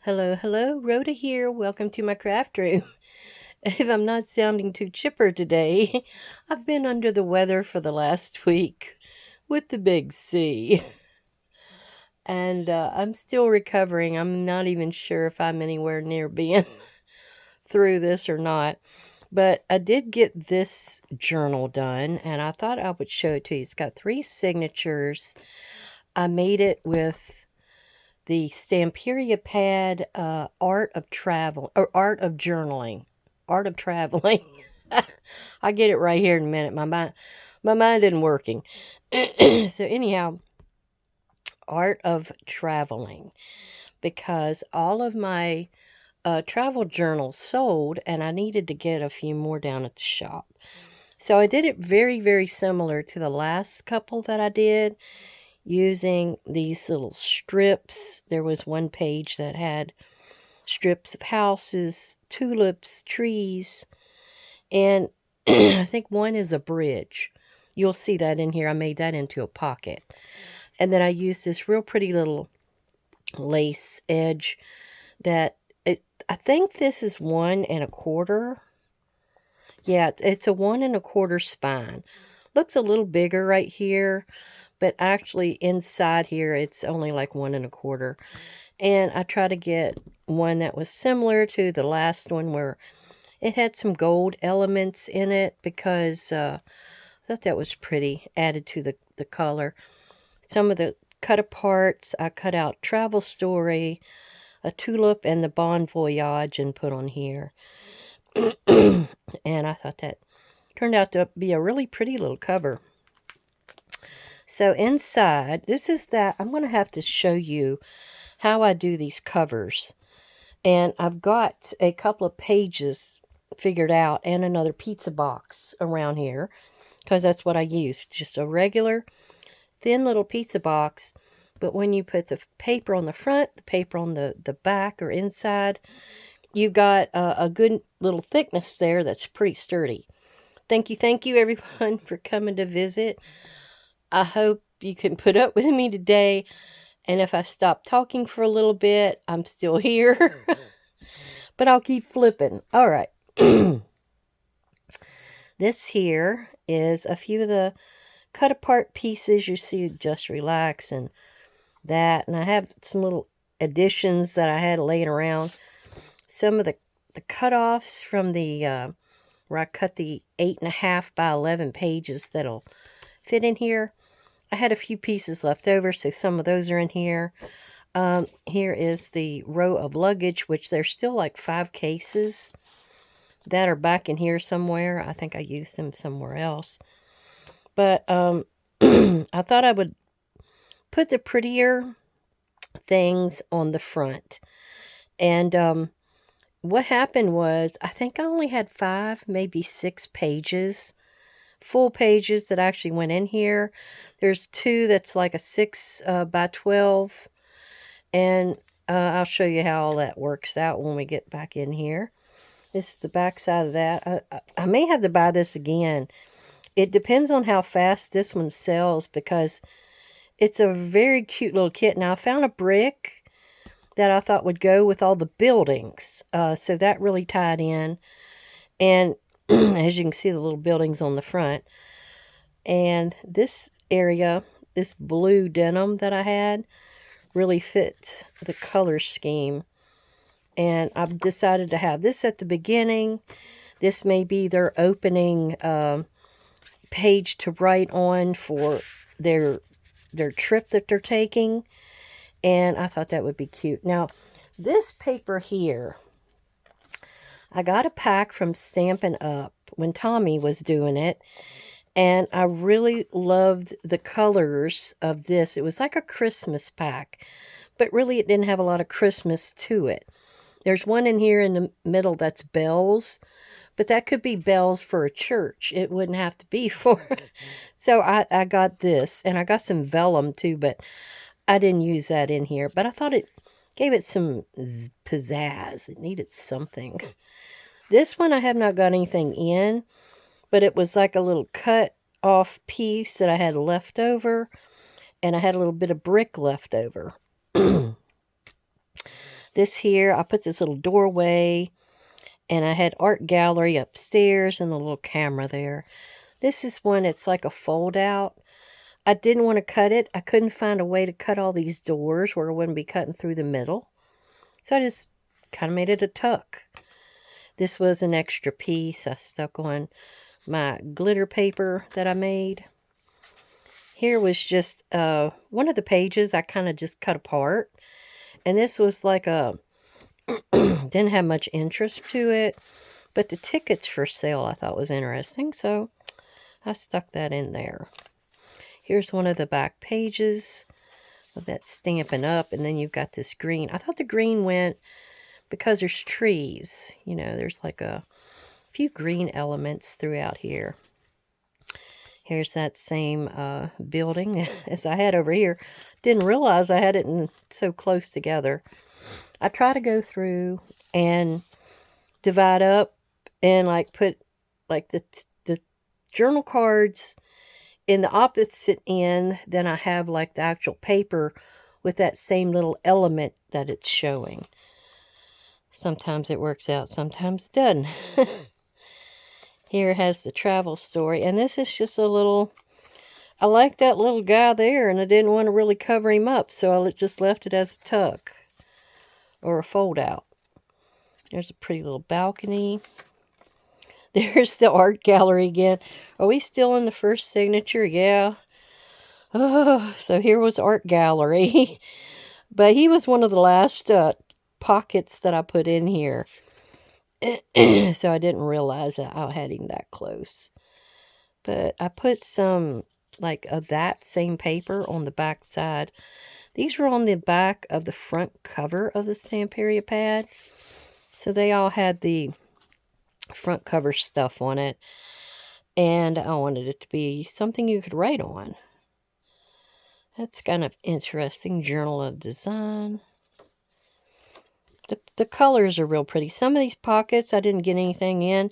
Hello, hello, Rhoda here. Welcome to my craft room. If I'm not sounding too chipper today, I've been under the weather for the last week with the big C. And I'm still recovering. I'm not even sure if I'm anywhere near being through this or not. But I did get this journal done, and I thought I would show it to you. It's got three signatures. I made it with the Stamperia pad, art of travel or art of journaling, art of traveling. I get it right here in a minute. My mind isn't working. So anyhow, art of traveling, because all of my travel journals sold, and I needed to get a few more down at the shop. So I did it very, very similar to the last couple that I did, using these little strips. There was one page that had strips of houses, tulips, trees, and I think one is a bridge. You'll see that in here. I made that into a pocket. And then I used this real pretty little lace edge that I think this is 1 1/4. Yeah, it's a 1 1/4 spine. Looks a little bigger right here, but actually inside here it's only like 1 1/4. And I try to get one that was similar to the last one where it had some gold elements in it, because I thought that was pretty, added to the color. Some of the cut aparts, I cut out travel story, a tulip, and the Bon Voyage and put on here. And I thought that turned out to be a really pretty little cover. So inside, this is that. I'm going to have to show you how I do these covers. And I've got a couple of pages figured out and another pizza box around here, because that's what I use. Just a regular thin little pizza box. But when you put the paper on the front, the paper on the back or inside, you've got a good little thickness there that's pretty sturdy. Thank you everyone for coming to visit. I hope you can put up with me today. And if I stop talking for a little bit, I'm still here. But I'll keep flipping. All right. This here is a few of the cut apart pieces. You see Just Relax and that. And I have some little additions that I had laying around. Some of the cut-offs from the, where I cut the 8.5 by 11 pages that'll fit in here. I had a few pieces left over, so some of those are in here. Here is the row of luggage, which there's still like 5 cases that are back in here somewhere. I think I used them somewhere else. But I thought I would put the prettier things on the front. And what happened was, I think I only had 5, maybe 6 pages, full pages that actually went in here. There's 2 that's like a 6 by 12. And I'll show you how all that works out when we get back in here. This is the back side of that. I may have to buy this again. It depends on how fast this one sells, because it's a very cute little kit. Now, I found a brick that I thought would go with all the buildings. So that really tied in. And as you can see, the little buildings on the front. And this area, this blue denim that I had, really fit the color scheme. And I've decided to have this at the beginning. This may be their opening page to write on for their trip that they're taking. And I thought that would be cute. Now, this paper here, I got a pack from Stampin' Up! When Tommy was doing it. And I really loved the colors of this. It was like a Christmas pack, but really it didn't have a lot of Christmas to it. There's one in here in the middle that's bells, but that could be bells for a church. It wouldn't have to be for... So I got this, and I got some vellum too, but I didn't use that in here. But I thought it gave it some pizzazz. It needed something. This one I have not got anything in, but it was like a little cut off piece that I had left over, and I had a little bit of brick left over. This here, I put this little doorway, and I had art gallery upstairs and a little camera there. This is one, it's like a fold out. I didn't want to cut it. I couldn't find a way to cut all these doors where it wouldn't be cutting through the middle. So I just kind of made it a tuck. This was an extra piece I stuck on my glitter paper that I made. Here was just one of the pages I kind of just cut apart. And this was like a, didn't have much interest to it. But the tickets for sale I thought was interesting. So I stuck that in there. Here's one of the back pages of that Stampin' Up. And then you've got this green. I thought the green went because there's trees. You know, there's like a few green elements throughout here. Here's that same building as I had over here. Didn't realize I had it so close together. I try to go through and divide up and like put like the journal cards in the opposite end. Then I have like the actual paper with that same little element that it's showing. Sometimes it works out, sometimes it doesn't. Here has the travel story, and this is just a little, I like that little guy there, and I didn't want to really cover him up, so I just left it as a tuck, or a fold out. There's a pretty little balcony. There's the art gallery again. Are we still in the first signature? Yeah. Oh, so here was art gallery. But he was one of the last pockets that I put in here. So I didn't realize that I had him that close. But I put some like of that same paper on the back side. These were on the back of the front cover of the Stamperia pad. So they all had the front cover stuff on it. And I wanted it to be something you could write on. That's kind of interesting. Journal of Design. The colors are real pretty. Some of these pockets I didn't get anything in.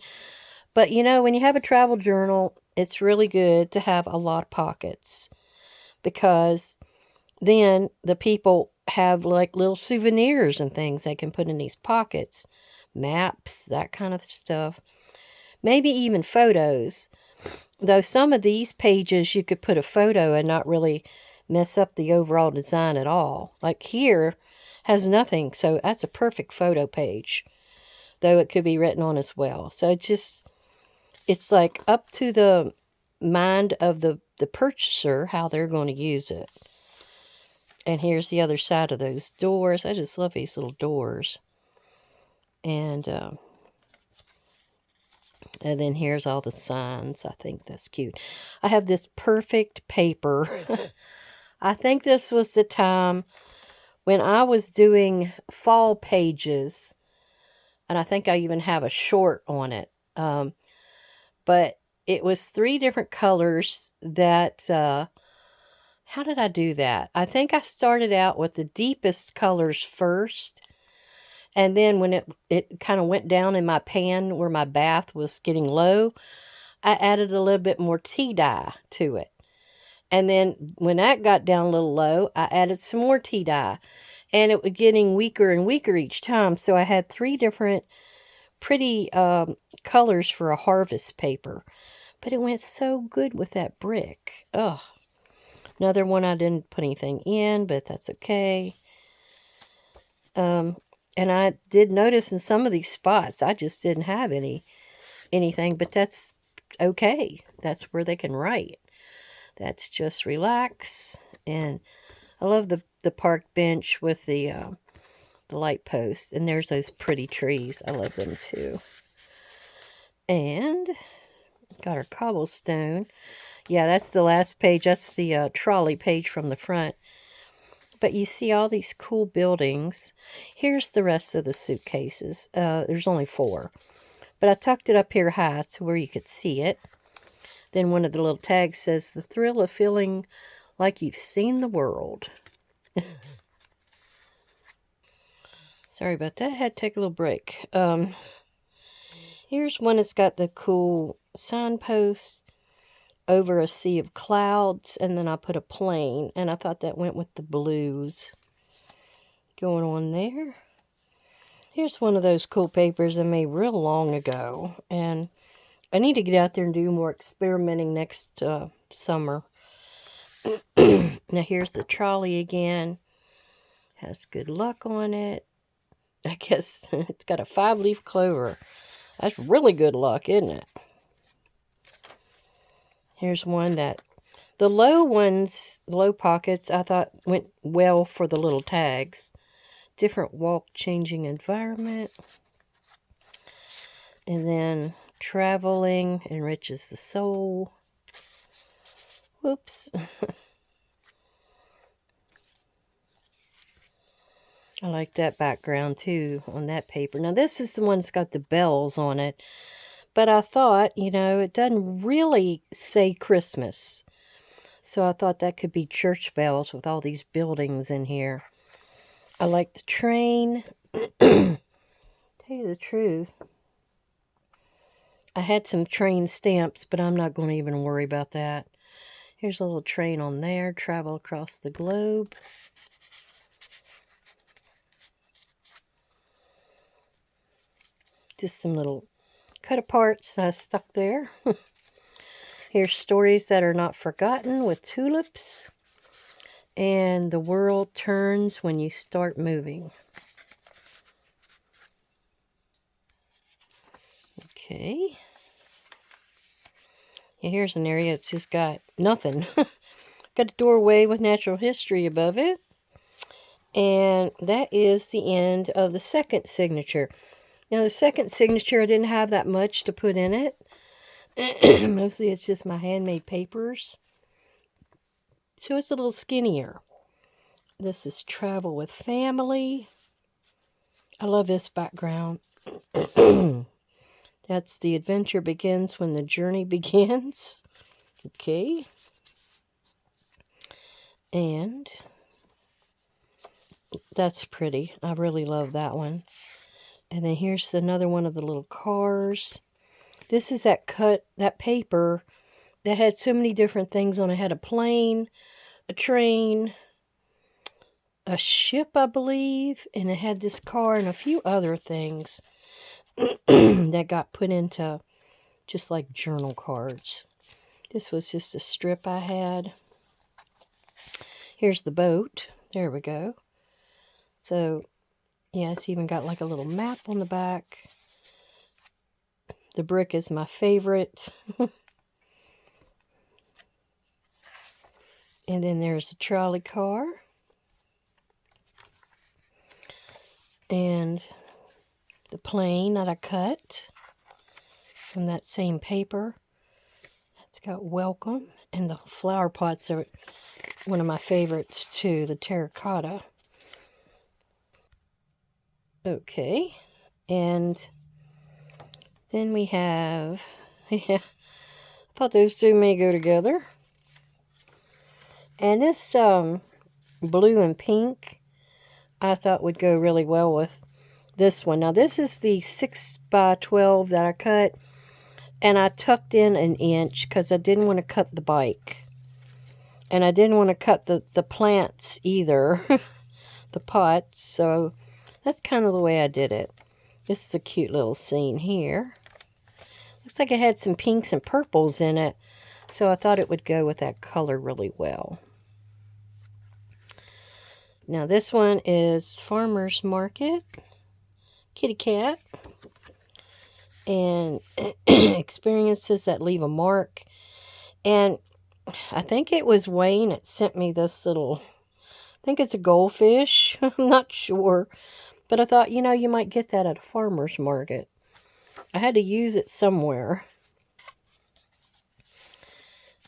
But you know, when you have a travel journal, it's really good to have a lot of pockets. Because then the people have like little souvenirs and things they can put in these pockets. Maps, that kind of stuff. Maybe even photos. Though some of these pages you could put a photo and not really mess up the overall design at all. Like here has nothing, so that's a perfect photo page. Though it could be written on as well. So it's like up to the mind of the purchaser how they're going to use it. And here's the other side of those doors. I just love these little doors. And then here's all the signs. I think that's cute. I have this perfect paper. I think this was the time when I was doing fall pages. And I think I even have a short on it. But it was 3 different colors that... how did I do that? I think I started out with the deepest colors first. And then when it kind of went down in my pan where my bath was getting low, I added a little bit more tea dye to it. And then when that got down a little low, I added some more tea dye. And it was getting weaker and weaker each time. So I had 3 different pretty colors for a harvest paper. But it went so good with that brick. Ugh. Another one I didn't put anything in, but that's okay. And I did notice in some of these spots, I just didn't have anything, but that's okay. That's where they can write. That's just relax. And I love the park bench with the light post. And there's those pretty trees. I love them too. And got our cobblestone. Yeah, that's the last page. That's the trolley page from the front. But you see all these cool buildings. Here's the rest of the suitcases. There's only 4. But I tucked it up here high to where you could see it. Then one of the little tags says, the thrill of feeling like you've seen the world. Sorry about that. I had to take a little break. Here's one that's got the cool signpost over a sea of clouds, and then I put a plane, and I thought that went with the blues going on there. Here's one of those cool papers I made real long ago, and I need to get out there and do more experimenting next summer. Now here's the trolley again. Has good luck on it. I guess it's got a 5-leaf clover. That's really good luck, isn't it? Here's one that the low ones, low pockets, I thought went well for the little tags. Different walk changing environment. And then traveling enriches the soul. Whoops. I like that background too on that paper. Now this is the one that's got the bells on it. But I thought, it doesn't really say Christmas. So I thought that could be church bells with all these buildings in here. I like the train. Tell you the truth, I had some train stamps, but I'm not going to even worry about that. Here's a little train on there. Travel across the globe. Just some little cut aparts stuck there. Here's stories that are not forgotten with tulips. And the world turns when you start moving. Okay. Yeah, here's an area that's just got nothing. Got a doorway with natural history above it. And that is the end of the second signature. Now, the second signature, I didn't have that much to put in it. Mostly it's just my handmade papers. So it's a little skinnier. This is Travel with Family. I love this background. That's the adventure begins when the journey begins. Okay. And that's pretty. I really love that one. And then here's another one of the little cars. This is that paper that had so many different things on it. It had a plane, a train, a ship, I believe, and it had this car and a few other things that got put into just like journal cards. This was just a strip I had. Here's the boat. There we go. So, yeah, it's even got like a little map on the back. The brick is my favorite. And then there's a trolley car. And the plane that I cut from that same paper. It's got welcome. And the flower pots are one of my favorites too, the terracotta. Okay. And then we have, yeah, I thought those two may go together. And this blue and pink, I thought would go really well with this one. Now, this is the 6x12 that I cut. And I tucked in an inch because I didn't want to cut the bike. And I didn't want to cut the plants either. The pots. So that's kind of the way I did it. This is a cute little scene here. Looks like it had some pinks and purples in it. So I thought it would go with that color really well. Now this one is Farmer's Market. Kitty cat. And experiences that leave a mark. And I think it was Wayne that sent me this little, I think it's a goldfish. I'm not sure. But I thought, you might get that at a farmer's market. I had to use it somewhere.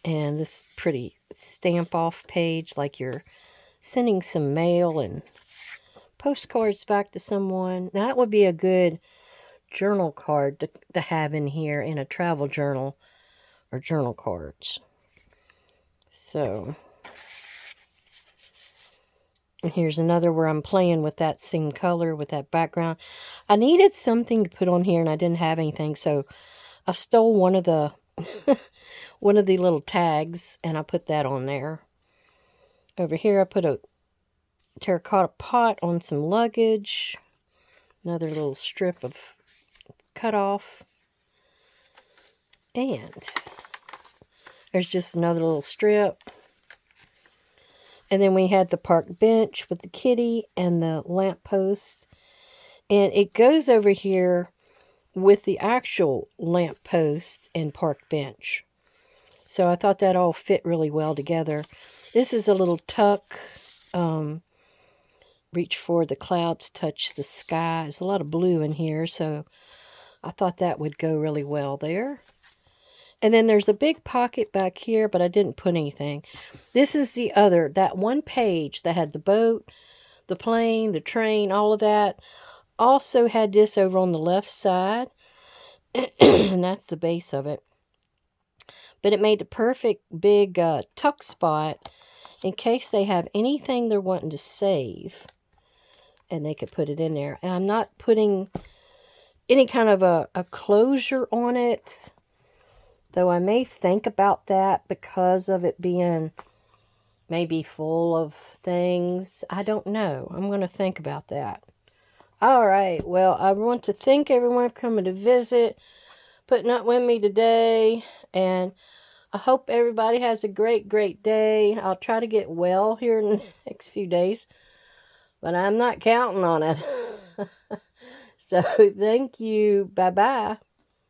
And this pretty stamp off page, like you're sending some mail and postcards back to someone. Now that would be a good journal card to have in here in a travel journal or journal cards. So, and here's another where I'm playing with that same color, with that background. I needed something to put on here and I didn't have anything, so I stole one of the one of the little tags and I put that on there. Over here I put a terracotta pot on some luggage. Another little strip of cut off. And there's just another little strip. And then we had the park bench with the kitty and the lamppost. And it goes over here with the actual lamppost and park bench. So I thought that all fit really well together. This is a little tuck. Reach for the clouds, touch the sky. There's a lot of blue in here, so I thought that would go really well there. And then there's a big pocket back here, but I didn't put anything. This is the other, that one page that had the boat, the plane, the train, all of that. Also had this over on the left side. And that's the base of it. But it made the perfect big tuck spot in case they have anything they're wanting to save. And they could put it in there. And I'm not putting any kind of a closure on it. Though I may think about that because of it being maybe full of things. I don't know. I'm going to think about that. All right. Well, I want to thank everyone for coming to visit, putting up with me today. And I hope everybody has a great, great day. I'll try to get well here in the next few days. But I'm not counting on it. So, thank you. Bye-bye.